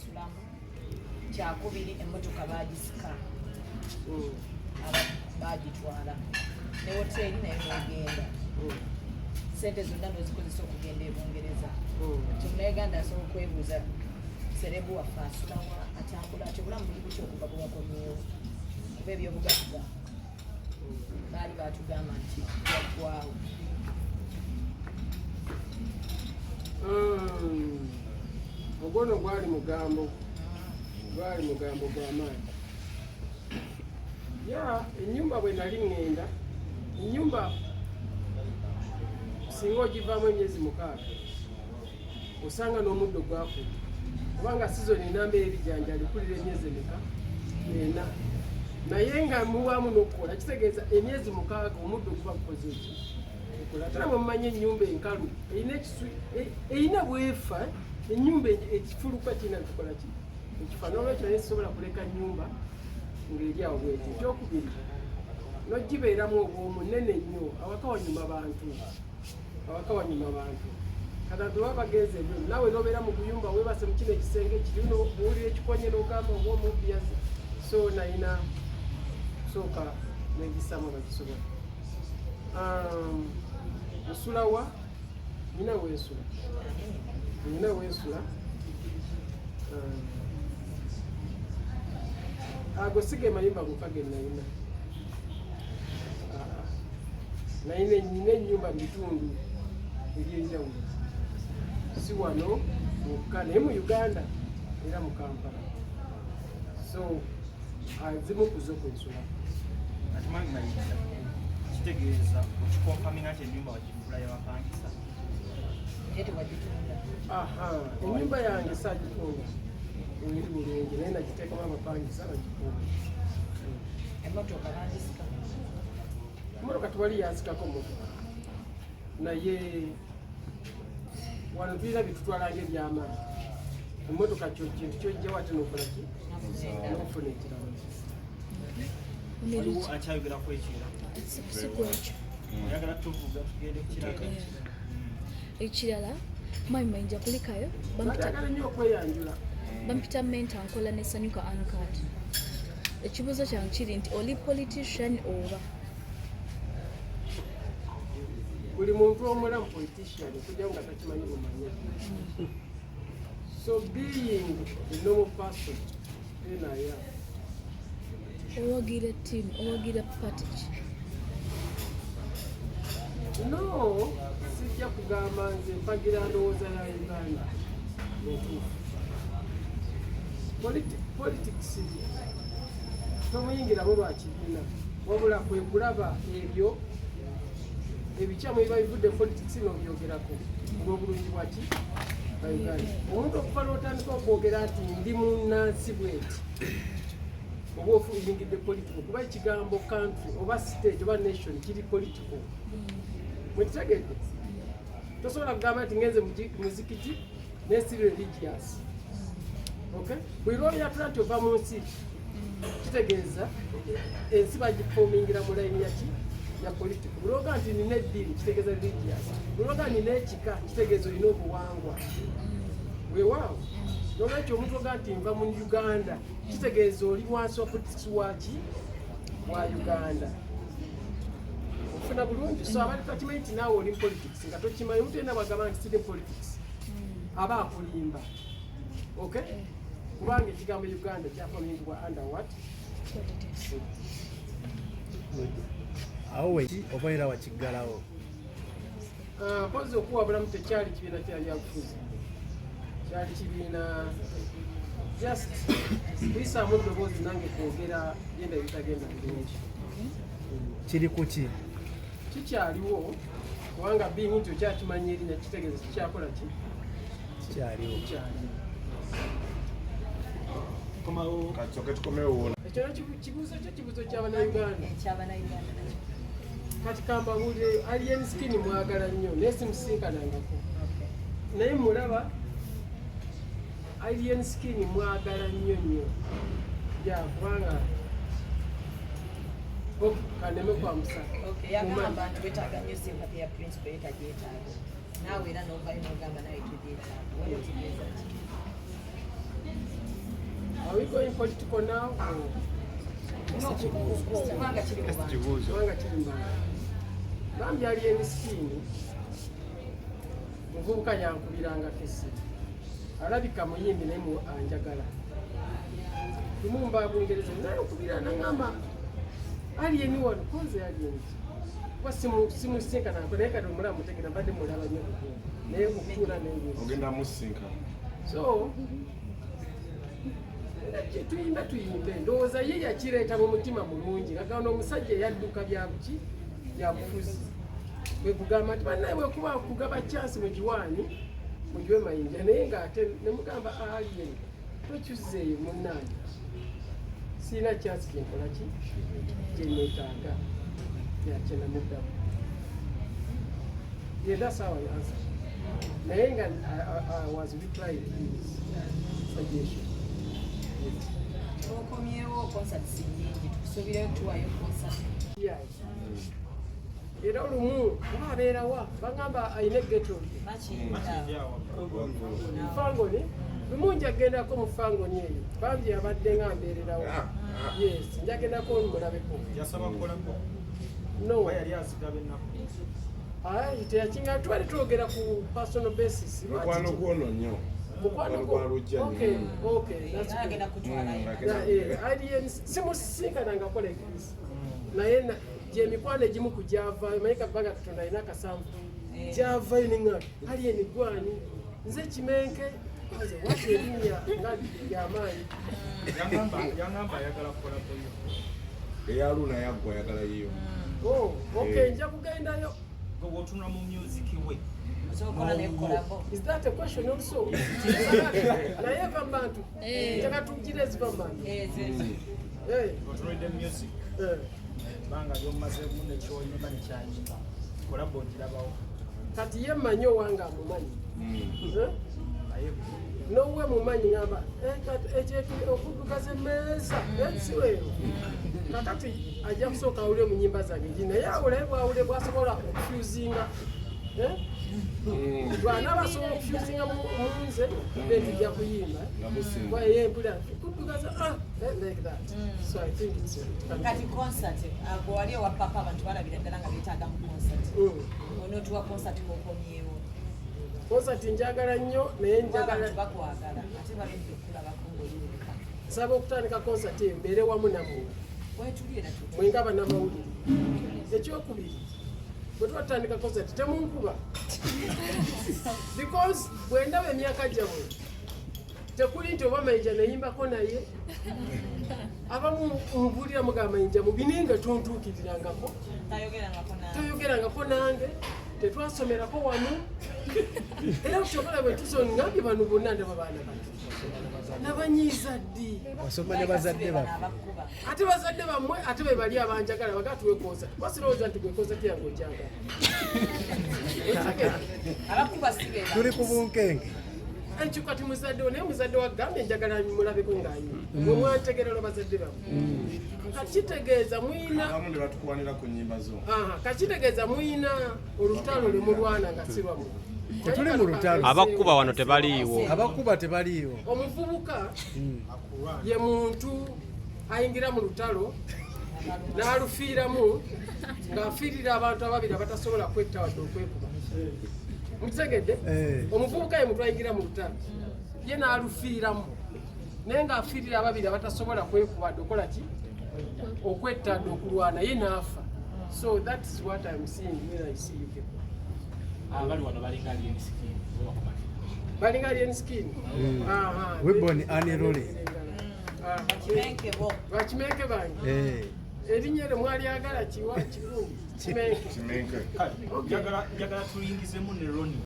gyesulamu kyakubiri emmotoka bagisika bagitwala ne woteeri naye negenda sente zonna nozikozesa okugenda e Bungereza nti munauganda asobola okwebuuza serebu waffe asulawa atambula ati obulamu buli butya okuva bwe wakomyewo kuba ebyobugagga baali batugamba nti yaggwawo. Ogwono gwali mugambo gw'amaanyi. Ennyumba bwe nali ŋŋenda, ennyumba singa ogivaamu emyezi 6 osanga n'omuddo gwakula kubanga sizoni namba ebijanjali kulira emyezi 4 naye nga muwaamu n'okukola kitegeeza emyezi 6 omuddo guba gukoze eki okukola. Tera mumanyi ennyumba enkalu erina bwefa ennyumba ekifuluka kirina kukola ki ekifa n'olwekyo naye sisobola kuleka nnyumba ng'eri awo bweti. Ekyokubiri n'ogibeeramu obwomu nnene nnyo awaka wanyuma bantu katantu baba bagenze nnyo nawe n'obeera mu kuyumba weebase mu kino ekisenge kiri buwulira ekikonye n'ogamba oba omubyazi so nayina sooka negisaamu abagisobola. Nsulawa nina wensula ago sige mayumba gokage nina ennyumba mu bitundu ebyenjawulo si wano mwokka naye mu Uganda era mu Kampala so zimu kuzo kwensula. Kitegeeza okikonfaminga nti ennyumba wagifula yabapangisa ennyumba yange saagitunda eri bulungi naye nagiteekamu abapangisa bagitunda. Emmotoka tewali yansikako motoka naye wano tulina byetutwalanga ebyamaanyi. Emmotoka kyo kintu kyojja wate n'okola ki n'okufuna ekirala. waliwo akyayogerako ekirala sikwekyo oyagala tuvuga tugende kukiraga ekirala Mayinja kulikayo bampita menta nkola ne Sanyuka Uncut. Ekibuuzo kyange kiri nti oli politician oba buli muntu omulamu politician okujjawo nga takimanyi bumanya. So being a normal person enaya owagira team owagira party no sijja kugamba nze mpagira ndowooza ya Uganda netuufu. Politics tomuyingiramu lwakibiina wabula kwe kulaba ebyo ebikyamu ebiba bivudde politics n'obyogerako olw'obulungi bwaki ba Uganda. Omuntu okufa n'otandika okwogera nti ndi munnansi bweti oba ofuyingidde political kuba ekigambo country oba state oba nation kiri political. Mwekitegedde tosobola kugamba nti ngenze muzikiti nesiri religious. Okay? Bwe lwoyatula nti ova mu nsi kitegeeza ensi bagifoomingira mu layini yaki ya political. Bwe lwoga nti nina eddiini kitegeeza religious. Bwe lwoga nina ekika kitegeeza olina obuwangwa. Weewaawo n'olwekyo omuntu oga nti nva mu Uganda kitegeeza oli wansi wa politics waki wa Uganda. Okufuna bulungi so abali takimanyi nti naawe oli politics nga tokimanyi omuntu yenna bwagamba nti siri politics aba akulimba. Okay? Kubanga ekigambo Uganda kyafamingibwa under what? Awo weki oba era wakiggalawo? Mpozi okuwabulamu tekyali kibiina kya byabufuzi. Kyali kibiina just kuyisaamu eddoboozi nange kwogera genda ebitagenda bulungi. Kiri ku ki? Kikyaliwo kubanga bingi nti okyakimanyi erinnya kitegeeza kikyakola ki? Kikyaliwo. Ekyo kibuuzo ky'Abannayuganda. Kati kambawulire alien skin mwagala nnyo naye simusinkanangako naye mulaba alien skin mwagala nnyo kubanga kaneme kwamusa yagamba nti wetaaga nnyo sympathy ya principal yetagyetaaga naawe era n'ovayo n'ogamba nawe tugyetaaga otegeeza ki? Are we going political now? Kubanga kiri mu bantu. Kubanga kiri mu bantu. Bambi ali emisikini. Muvubuka yankubiranga kesi. Alabika muyimbi naye anjagala. Tumumba Bungereza naye okubira nangamba alien wano konze alien. Kwa simu sinka na naye kati omulamu mutegera mbadde mulaba nnyo naye okutuula n'engozi. Ogenda musinka. So tuyimbe ndowooza ye yakireeta mu mutima mulungi agamba omusajja eyadduka byabuki byabufuzi bwe kugamba nti bannaye bwekuba kugaba chansi mu giwaani mugiwe Mayinja naye ng'ate ne mugamba alien tokyuzeeyo munnange siina chansi kyenkola ki kyeneetaaga yakyenamuddamu. Yeah, that's how I answer. Naye nga I was replying to his suggestion. Okomyewo concerts nyingi tukusubireyo tuwayo concert. Era olumu abeerawa bagamba ayina getto Fangoni lumu njagendako mu Fangoni eyo bambi abadde nga mbeererawo. Yes, njagendako mulabeko. Yasaba kukolako. No. Yali azigabe ennaku. Teyakinga twali twogera ku personal basis. Mukwano gwono nnyo. Okay, that's Agenda kutwalayo. simusisinkananga kola ekirisi naye gyemikwano egimu ku gyavaayo maye kabaga Katonda alina akasambu gyavaayo neŋŋa alien gwani nze Kimenke nze wati erinnya nga lyamaanyi. Yangamba ayagala kukola boyo. Eyaluna yaggwa ayagala yiyo. Okay, nja kugendayo. Bw'otunula mu music we. Is that a question also? Naye bantu njagala tugire eziva mu bantu. Otunulidde music. Banga ly'omumazeemu nekyoyimba nekyayimba. Kolabo ogirabawo. Kati ye mmanyi owange amumanyi. Nowe mumanyi ngamba okuddukaza emmeeza ensiweero kakati ajja kusooka awulire mu nnyimba zange ngi naye awulaye bwawule bwasobola okufuzinga bwana basobola okufuzinga munze be tujja kuyimba kwaye mpula kuddukaza like that. So I think it's Kati concert agwo wali ewa papa abantu balabira ddala nga beetaaga mu concert. Onootuwa concert k'okomyewo. Concert njagala nnyo naye njagala bakwagala ate balembye okulabako ng'olireka. nsaba okutandika concert eyo mbeere wamu nammwe Weetulire natu. mwenga bannamawulire. Ekyokubiri bwe twatandika concert temunkuba because bwe ndaba emyaka gyabwe tekuli nti oba Mayinja nayimbako naye abamu mubulira mugamba Mayinja mubine nga tontuukirirangako toyogerangako nange tetwasomerako wamu era kukyogala bwe tusoni ngambye bano bonna ndaba baana bato nabanyiiza ddi wasoma ne bazadde baffe ate bazadde bammwe ate be bali abanjagala baga tuwekoza basirowooza nti gwekoza tyange okyagala Abakuba sibe. tuli ku bunkenge ekyo kati muzadde naye muzadde wagambye njagala mulabeko ng'ayima mwe mwantegerera bazadde bammwe kakitegeeza muyina Abamu ne batukuwanira ku nnyimba zo. kakitegeeza muyina olutalo lwe mulwana nga si lwammwe. tetuli mu lutalo Abakkuba wano tebaliiwo. abakuba tebaliiwo. Omuvubuka ye muntu ayingira mu lutalo n'alufiiramu ng'afiirira abantu ababiri abatasobola kwetta wadde okwekuba. Mukitegedde? Omuvubuka ye muntu ayingira mu lutalo ye n'alufiiramu naye ng'afiirira ababiri abatasobola kwekuba wadde okola ki okwetta wadde okulwana ye n'afa. So that is what I'm seeing when I see you people. Abali wano balinga alien skin. Balinga alien skin. Weboni anirole. Kimenke bo. Bakimenke bange. Erinnya lye mwalyagala kiwa kirungi. Kimenke. Kimenke. Njagala tulingizemu ne Ronnie.